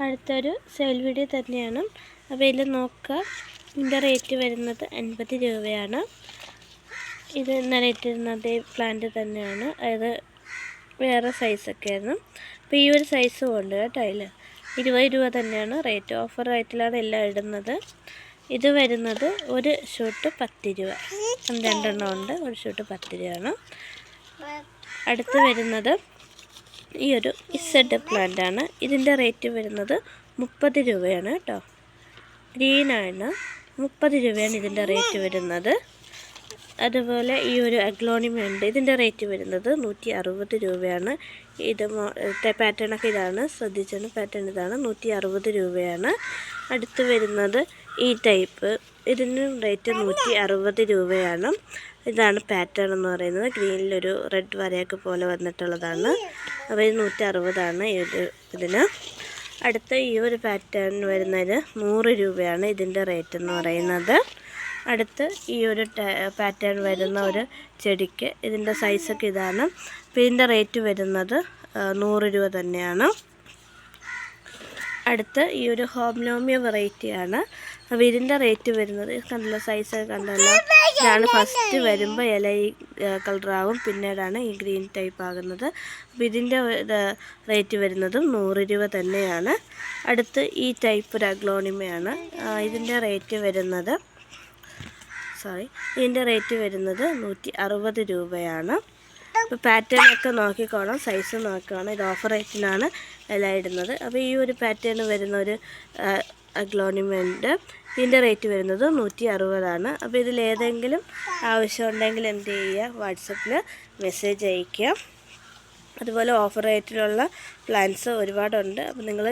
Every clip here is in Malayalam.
അടുത്തൊരു സെയിൽ വീഡിയോ തന്നെയാണ്. അപ്പോൾ ഇതിൽ നോക്കുക, ഇതിൻ്റെ റേറ്റ് വരുന്നത് 50 രൂപയാണ്. ഇത് ഇന്നലെ ഇട്ടിരുന്ന അതേ പ്ലാന്റ് തന്നെയാണ്, അതായത് വേറെ സൈസൊക്കെ ആയിരുന്നു. അപ്പോൾ ഈ ഒരു സൈസും ഉണ്ട് കേട്ടോ. അതിൽ 20 രൂപ തന്നെയാണ് റേറ്റ്. ഓഫർ റേറ്റിലാണ് എല്ലാം ഇടുന്നത്. ഇത് വരുന്നത് ഒരു ഷൂട്ട് 10 രൂപ, 2 ഉണ്ട്. ഒരു ഷൂട്ട് 10 രൂപയാണ്. അടുത്ത് വരുന്നത് ഈ ഒരു ഇസഡ് പ്ലാന്റാണ്. ഇതിൻ്റെ റേറ്റ് വരുന്നത് 30 രൂപയാണ് കേട്ടോ. ഗ്രീനാണ്, 30 രൂപയാണ് ഇതിൻ്റെ റേറ്റ് വരുന്നത്. അതുപോലെ ഈ ഒരു അഗ്ലോണിമ ഉണ്ട്, ഇതിൻ്റെ റേറ്റ് വരുന്നത് 160 രൂപയാണ്. ഇത് പാറ്റേണൊക്കെ ഇതാണ്, ശ്രദ്ധിച്ചാണ് പാറ്റേൺ ഇതാണ്, 160 രൂപയാണ്. അടുത്ത് വരുന്നത് ഈ ടൈപ്പ്, ഇതിന് റേറ്റ് 160 രൂപയാണ്. ഇതാണ് പാറ്റേൺ എന്ന് പറയുന്നത്, ഗ്രീനിലൊരു റെഡ് വരയൊക്കെ പോലെ വന്നിട്ടുള്ളതാണ്. അപ്പോൾ ഇത് 160ആണ് ഇതിന്. അടുത്ത ഈ ഒരു പാറ്റേൺ വരുന്നത് 100 രൂപയാണ് ഇതിൻ്റെ റേറ്റ് എന്ന് പറയുന്നത്. അടുത്ത് ഈ ഒരു പാറ്റേൺ വരുന്ന ഒരു ചെടിക്ക് ഇതിൻ്റെ സൈസൊക്കെ ഇതാണ്. അപ്പോൾ ഇതിൻ്റെ റേറ്റ് വരുന്നത് 100 രൂപ തന്നെയാണ്. അടുത്ത് ഈ ഒരു ഹോംലോമിയ വെറൈറ്റിയാണ്. അപ്പോൾ ഇതിൻ്റെ റേറ്റ് വരുന്നത്, കണ്ടല്ലോ സൈസൊക്കെ കണ്ടല്ലോ, ഇതാണ് ഫസ്റ്റ് വരുമ്പോൾ ഇല ഈ കളറാവും, പിന്നീടാണ് ഈ ഗ്രീൻ ടൈപ്പ് ആകുന്നത്. അപ്പോൾ ഇതിൻ്റെ റേറ്റ് വരുന്നതും 100 രൂപ തന്നെയാണ്. അടുത്ത് ഈ ടൈപ്പ് ഒരു അഗ്ലോണിമയാണ്. ഇതിൻ്റെ റേറ്റ് വരുന്നത് ഇതിൻ്റെ റേറ്റ് വരുന്നത് 160 രൂപയാണ്. അപ്പോൾ പാറ്റേണൊക്കെ നോക്കിക്കോണം, സൈസ് നോക്കണം. ഇത് ഓഫർ റേറ്റിനാണ് എല്ലാം ഇടുന്നത്. അപ്പോൾ ഈ ഒരു പാറ്റേൺ വരുന്ന ഒരു അഗ്ലോണിമെൻ്റ്, ഇതിൻ്റെ റേറ്റ് വരുന്നത് 160ആണ്. അപ്പോൾ ഇതിലേതെങ്കിലും ആവശ്യമുണ്ടെങ്കിൽ എന്ത് ചെയ്യുക, വാട്സപ്പിൽ മെസ്സേജ് അയയ്ക്കുക. അതുപോലെ ഓഫർ റേറ്റിലുള്ള പ്ലാൻസ് ഒരുപാടുണ്ട്. അപ്പോൾ നിങ്ങൾ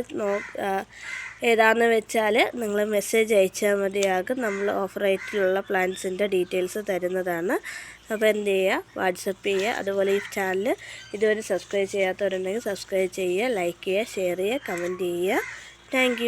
ഏതാണെന്ന് വെച്ചാൽ നിങ്ങൾ മെസ്സേജ് അയച്ചാൽ മതിയാകും. നമ്മൾ ഓഫർ റേറ്റിലുള്ള പ്ലാൻസിൻ്റെ ഡീറ്റെയിൽസ് തരുന്നതാണ്. അപ്പോൾ എന്ത് ചെയ്യുക, വാട്സപ്പ് ചെയ്യുക. അതുപോലെ ഈ ചാനൽ ഇതുവരെ സബ്സ്ക്രൈബ് ചെയ്യാത്തവരുണ്ടെങ്കിൽ സബ്സ്ക്രൈബ് ചെയ്യുക, ലൈക്ക് ചെയ്യുക, ഷെയർ ചെയ്യുക, കമൻറ്റ് ചെയ്യുക. താങ്ക്